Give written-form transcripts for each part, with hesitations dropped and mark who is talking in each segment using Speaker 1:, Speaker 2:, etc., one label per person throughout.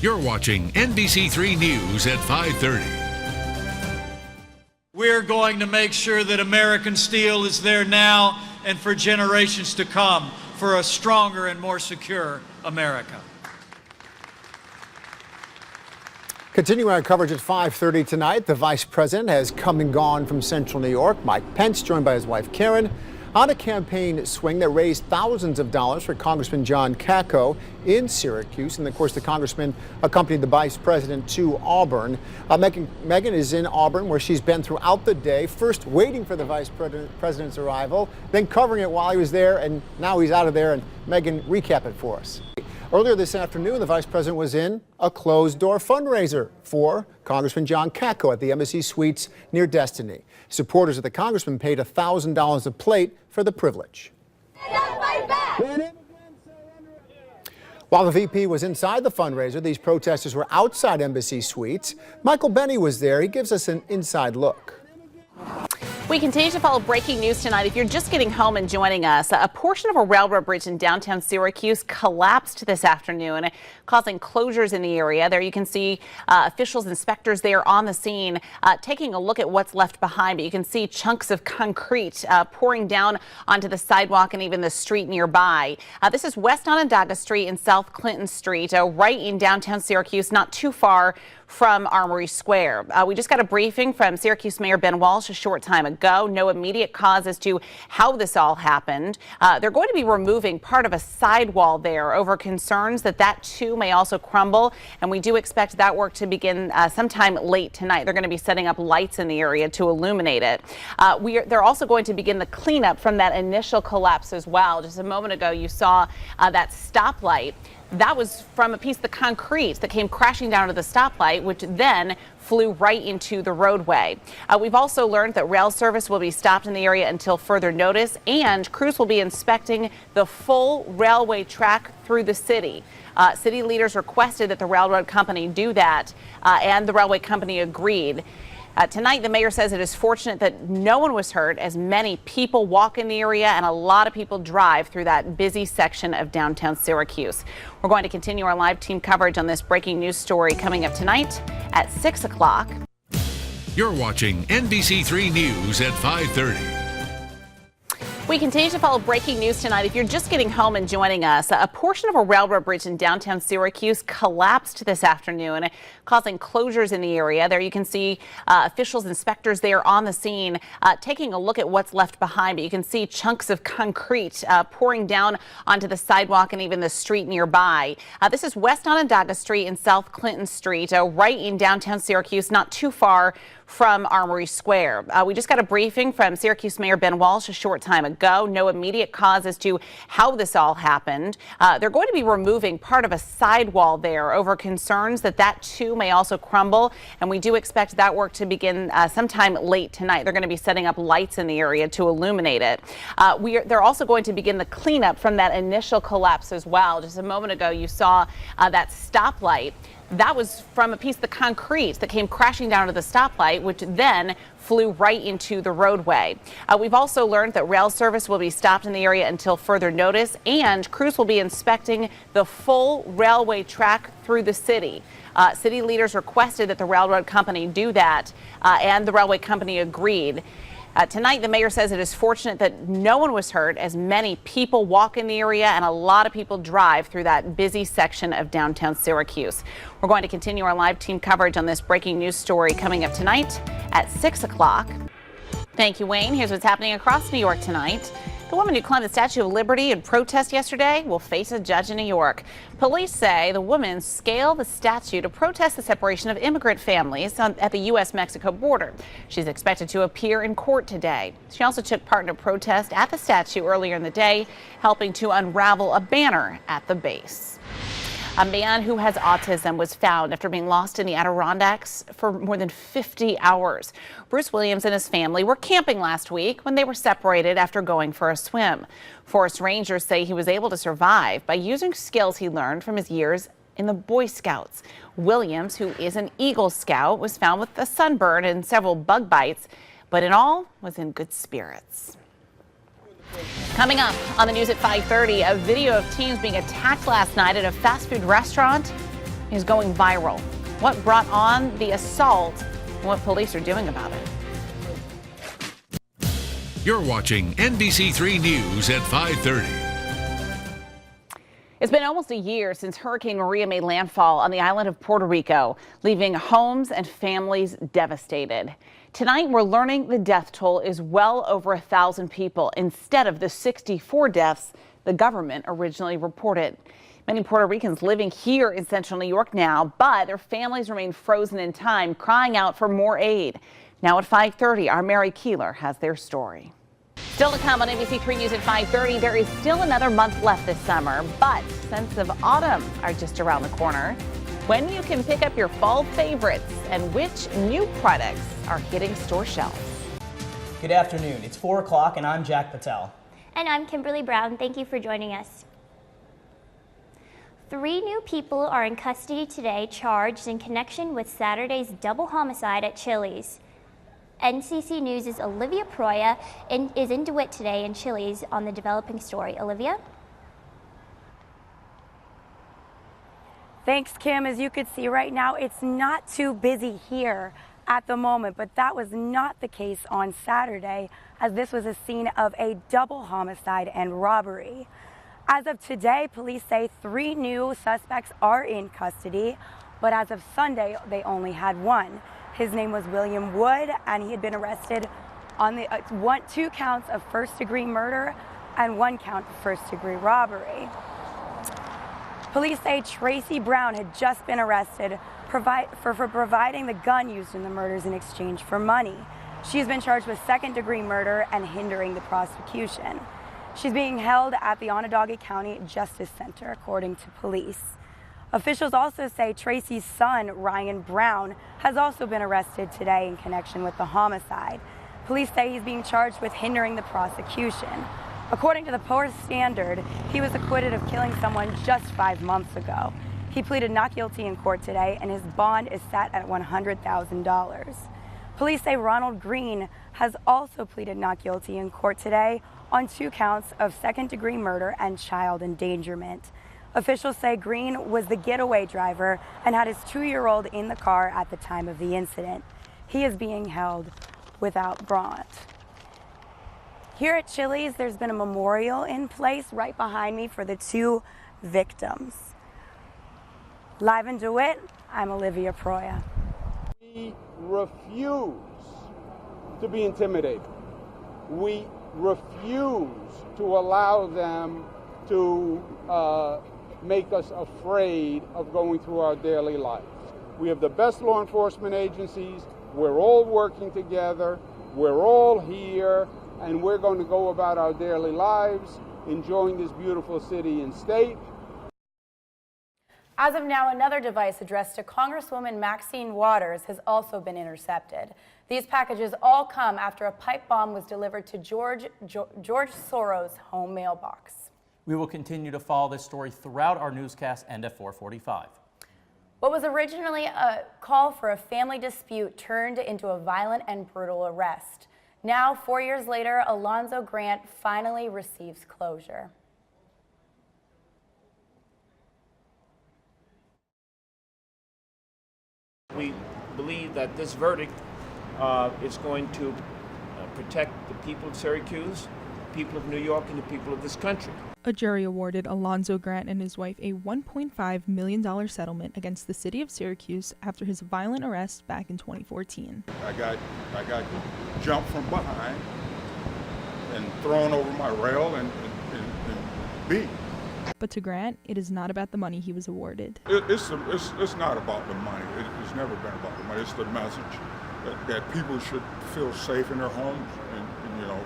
Speaker 1: You're watching NBC3 News at 5:30.
Speaker 2: We're going to make sure that American steel is there now and for generations to come for a stronger and more secure America.
Speaker 3: Continuing our coverage at 5:30 tonight, the vice president has come and gone from central New York. Mike Pence, joined by his wife Karen, on a campaign swing that raised thousands of dollars for Congressman John Kakko in Syracuse. And of course, the congressman accompanied the vice president to Auburn. Megan is in Auburn, where she's been throughout the day, first waiting for the vice president's arrival, then covering it while he was there, and now he's out of there. And Megan, recap it for us. Earlier this afternoon, the vice president was in a closed-door fundraiser for Congressman John Kakko at the Embassy Suites near Destiny. Supporters of the congressman paid $1,000 a plate for the privilege. While the VP was inside the fundraiser, these protesters were outside Embassy Suites. Michael Benny was there. He gives us an inside look.
Speaker 4: We continue to follow breaking news tonight. If you're just getting home and joining us, a portion of a railroad bridge in downtown Syracuse collapsed this afternoon, causing closures in the area. There you can see officials, inspectors there on the scene taking a look at what's left behind. But you can see chunks of concrete pouring down onto the sidewalk and even the street nearby. This is West Onondaga Street and South Clinton Street, right in downtown Syracuse, not too far from Armory Square. We just got a briefing from Syracuse Mayor Ben Walsh a short time ago. No immediate cause as to how this all happened. They're going to be removing part of a sidewall there over concerns that too may also crumble. And we do expect that work to begin sometime late tonight. They're going to be setting up lights in the area to illuminate it. They're also going to begin the cleanup from that initial collapse as well. Just a moment ago, you saw that stoplight. That was from a piece of the concrete that came crashing down to the stoplight, which then flew right into the roadway. We've also learned that rail service will be stopped in the area until further notice, and crews will be inspecting the full railway track through the city. City leaders requested that the railroad company do that, and the railway company agreed. Tonight, the mayor says it is fortunate that no one was hurt, as many people walk in the area and a lot of people drive through that busy section of downtown Syracuse. We're going to continue our live team coverage on this breaking news story coming up tonight at 6 o'clock.
Speaker 1: You're watching NBC3 News at 5:30.
Speaker 4: We continue to follow breaking news tonight. If you're just getting home and joining us, a portion of a railroad bridge in downtown Syracuse collapsed this afternoon, causing closures in the area. There you can see officials, inspectors there on the scene taking a look at what's left behind. But you can see chunks of concrete pouring down onto the sidewalk and even the street nearby. This is West Onondaga Street and South Clinton Street, right in downtown Syracuse, not too far from Armory Square. We just got a briefing from Syracuse Mayor Ben Walsh a short time ago. No immediate cause as to how this all happened. They're going to be removing part of a sidewall there over concerns that too may also crumble. And we do expect that work to begin sometime late tonight. They're going to be setting up lights in the area to illuminate it. They're also going to begin the cleanup from that initial collapse as well. Just a moment ago, you saw that stoplight. That was from a piece of the concrete that came crashing down to the stoplight, which then flew right into the roadway. We've also learned that rail service will be stopped in the area until further notice, and crews will be inspecting the full railway track through the city. City leaders requested that the railroad company do that, and the railway company agreed. Tonight, the mayor says it is fortunate that no one was hurt, as many people walk in the area and a lot of people drive through that busy section of downtown Syracuse. We're going to continue our live team coverage on this breaking news story coming up tonight at 6 o'clock. Thank you, Wayne. Here's what's happening across New York tonight. The woman who climbed the Statue of Liberty in protest yesterday will face a judge in New York. Police say the woman scaled the statue to protest the separation of immigrant families at the U.S.-Mexico border. She's expected to appear in court today. She also took part in a protest at the statue earlier in the day, helping to unravel a banner at the base. A man who has autism was found after being lost in the Adirondacks for more than 50 hours. Bruce Williams and his family were camping last week when they were separated after going for a swim. Forest rangers say he was able to survive by using skills he learned from his years in the Boy Scouts. Williams, who is an Eagle Scout, was found with a sunburn and several bug bites, but in all was in good spirits. Coming up on the news at 5:30, a video of teens being attacked last night at a fast food restaurant is going viral. What brought on the assault and what police are doing about it.
Speaker 1: You're watching NBC3 News at 5:30.
Speaker 4: It's been almost a year since Hurricane Maria made landfall on the island of Puerto Rico, leaving homes and families devastated. Tonight, we're learning the death toll is well over 1,000 people instead of the 64 deaths the government originally reported. Many Puerto Ricans living here in central New York now, but their families remain frozen in time, crying out for more aid. Now at 5:30, our Mary Keeler has their story. Still to come on NBC3 News at 5:30, there is still another month left this summer, but scents of autumn are just around the corner. When you can pick up your fall favorites and which new products are hitting store shelves.
Speaker 5: Good afternoon. It's 4 o'clock and I'm Jack Patel.
Speaker 6: And I'm Kimberly Brown. Thank you for joining us. 3 new people are in custody today charged in connection with Saturday's double homicide at Chili's. NCC News' Olivia Proya is in DeWitt today in Chili's on the developing story. Olivia?
Speaker 7: Thanks, Kim. As you can see right now, it's not too busy here at the moment, but that was not the case on Saturday, as this was a scene of a double homicide and robbery. As of today, police say 3 new suspects are in custody, but as of Sunday, they only had 1. His name was William Wood, and he had been arrested on the 2 counts of first-degree murder and 1 count of first-degree robbery. Police say Tracy Brown had just been arrested for providing the gun used in the murders in exchange for money. She's been charged with second-degree murder and hindering the prosecution. She's being held at the Onondaga County Justice Center, according to police. Officials also say Tracy's son, Ryan Brown, has also been arrested today in connection with the homicide. Police say he's being charged with hindering the prosecution. According to the Poor Standard, he was acquitted of killing someone just 5 months ago. He pleaded not guilty in court today, and his bond is set at $100,000. Police say Ronald Green has also pleaded not guilty in court today on 2 counts of second-degree murder and child endangerment. Officials say Green was the getaway driver and had his 2-year-old in the car at the time of the incident. He is being held without bond. Here at Chili's, there's been a memorial in place right behind me for the 2 victims. Live in DeWitt, I'm Olivia Proya.
Speaker 8: We refuse to be intimidated. We refuse to allow them to make us afraid of going through our daily lives. We have the best law enforcement agencies. We're all working together. We're all here, and we're going to go about our daily lives, enjoying this beautiful city and state.
Speaker 7: As of now, another device addressed to Congresswoman Maxine Waters has also been intercepted. These packages all come after a pipe bomb was delivered to George Soros' home mailbox.
Speaker 5: We will continue to follow this story throughout our newscast and at 4:45.
Speaker 7: What was originally a call for a family dispute turned into a violent and brutal arrest. Now, 4 years later, Alonzo Grant finally receives closure.
Speaker 9: We believe that this verdict is going to protect the people of Syracuse, the people of New York, and the people of this country.
Speaker 10: A jury awarded Alonzo Grant and his wife a $1.5 million settlement against the city of Syracuse after his violent arrest back in 2014.
Speaker 11: I got jumped from behind and thrown over my rail and beat.
Speaker 10: But to Grant, it is not about the money he was awarded.
Speaker 11: It's not about the money. It's never been about the money. It's the message that people should feel safe in their homes, and you know,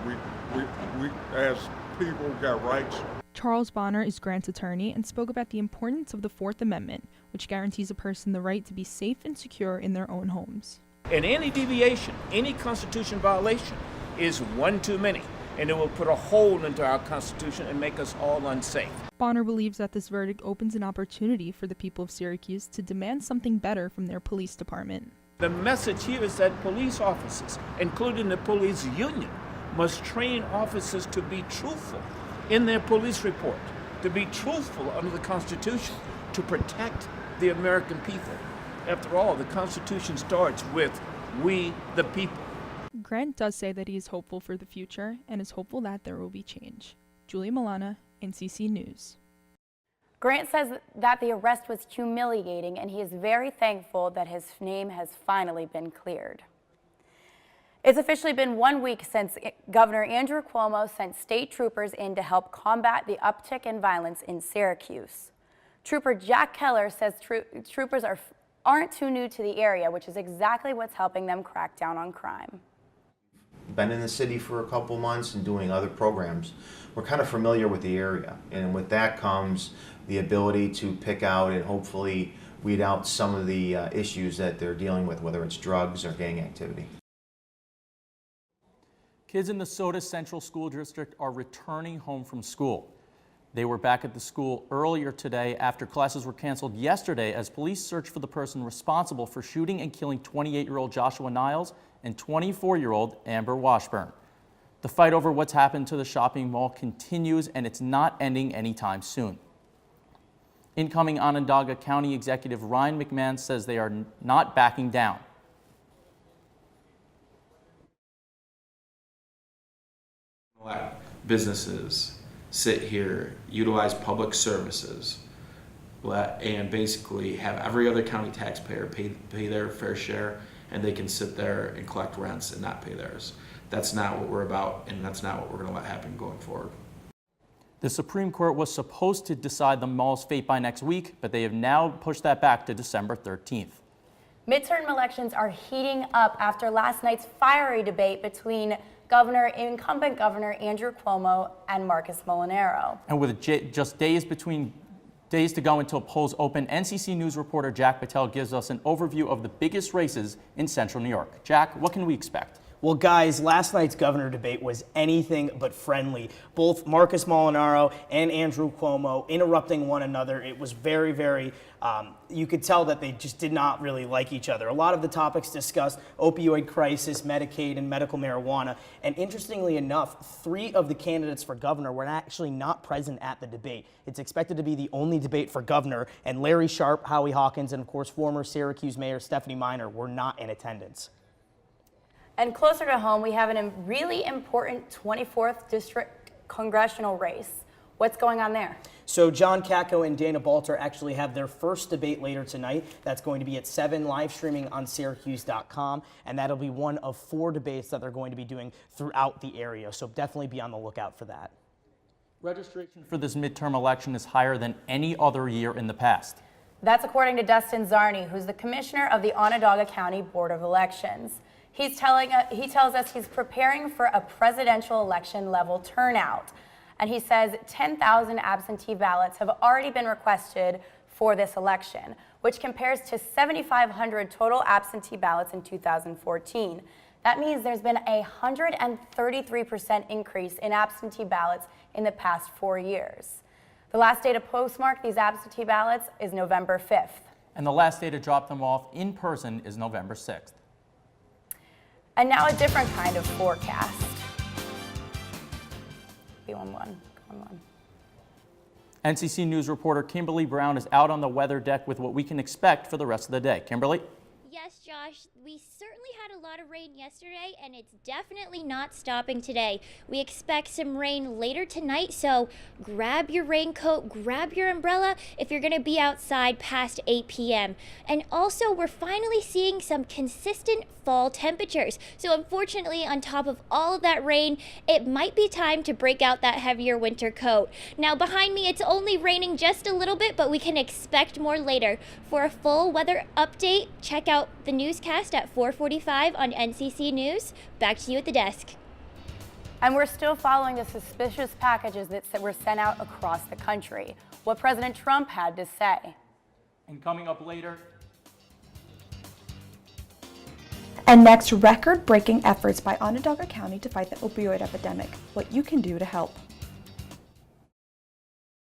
Speaker 11: we as people got rights.
Speaker 10: Charles Bonner is Grant's attorney and spoke about the importance of the Fourth Amendment, which guarantees a person the right to be safe and secure in their own homes.
Speaker 9: And any deviation, any Constitution violation is one too many, and it will put a hole into our Constitution and make us all unsafe.
Speaker 10: Bonner believes that this verdict opens an opportunity for the people of Syracuse to demand something better from their police department.
Speaker 9: The message here is that police officers, including the police union, must train officers to be truthful in their police report, to be truthful under the Constitution, to protect the American people. After all, the Constitution starts with we, the people.
Speaker 10: Grant does say that he is hopeful for the future and is hopeful that there will be change. Julia Milana, NCC News.
Speaker 7: Grant says that the arrest was humiliating and he is very thankful that his name has finally been cleared. It's officially been 1 week since Governor Andrew Cuomo sent state troopers in to help combat the uptick in violence in Syracuse. Trooper Jack Keller says troopers aren't too new to the area, which is exactly what's helping them crack down on crime.
Speaker 12: Been in the city for a couple months and doing other programs. We're kind of familiar with the area, and with that comes the ability to pick out and hopefully weed out some of the issues that they're dealing with, whether it's drugs or gang activity.
Speaker 5: Kids in the Soda Central School District are returning home from school. They were back at the school earlier today after classes were canceled yesterday as police search for the person responsible for shooting and killing 28-year-old Joshua Niles and 24-year-old Amber Washburn. The fight over what's happened to the shopping mall continues, and it's not ending anytime soon. Incoming Onondaga County Executive Ryan McMahon says they are not backing down.
Speaker 13: Let businesses sit here, utilize public services, and basically have every other county taxpayer pay their fair share, and they can sit there and collect rents and not pay theirs. That's not what we're about, and that's not what we're going to let happen going forward.
Speaker 5: The Supreme Court was supposed to decide the mall's fate by next week, but they have now pushed that back to December 13th.
Speaker 7: Midterm elections are heating up after last night's fiery debate between incumbent Governor Andrew Cuomo and Marcus Molinaro.
Speaker 5: And with just days to go until polls open, NCC News reporter Jack Patel gives us an overview of the biggest races in central New York. Jack, what can we expect?
Speaker 14: Well, guys, last night's governor debate was anything but friendly. Both Marcus Molinaro and Andrew Cuomo interrupting one another. It was very, you could tell that they just did not really like each other. A lot of the topics discussed: opioid crisis, Medicaid, and medical marijuana. And interestingly enough, 3 of the candidates for governor were actually not present at the debate. It's expected to be the only debate for governor, and Larry Sharp, Howie Hawkins, and of course former Syracuse Mayor Stephanie Miner were not in attendance.
Speaker 7: And closer to home, we have a really important 24th District congressional race. What's going on there?
Speaker 14: So John Katko and Dana Balter actually have their first debate later tonight. That's going to be at 7, live streaming on Syracuse.com, and that'll be one of 4 debates that they're going to be doing throughout the area. So definitely be on the lookout for that.
Speaker 5: Registration for this midterm election is higher than any other year in the past.
Speaker 7: That's according to Dustin Zarni, who's the commissioner of the Onondaga County Board of Elections. He tells us he's preparing for a presidential election level turnout. And he says 10,000 absentee ballots have already been requested for this election, which compares to 7,500 total absentee ballots in 2014. That means there's been a 133% increase in absentee ballots in the past 4 years. The last day to postmark these absentee ballots is November 5th.
Speaker 5: And the last day to drop them off in person is November 6th.
Speaker 7: And now a different kind of forecast. B11.
Speaker 5: NCC News reporter Kimberly Brown is out on the weather deck with what we can expect for the rest of the day. Kimberly?
Speaker 15: Yes, Josh, we certainly had a lot of rain yesterday, and it's definitely not stopping today. We expect some rain later tonight, so grab your raincoat, grab your umbrella if you're going to be outside past 8 p.m. And also, we're finally seeing some consistent fall temperatures. So unfortunately, on top of all of that rain, it might be time to break out that heavier winter coat. Now, behind me, it's only raining just a little bit, but we can expect more later. For a full weather update, check out the newscast at 4:45 on NCC News. Back to you at the desk.
Speaker 7: And we're still following the suspicious packages that were sent out across the country. What President Trump had to say.
Speaker 5: And coming up later.
Speaker 16: And next, record-breaking efforts by Onondaga County to fight the opioid epidemic. What you can do to help.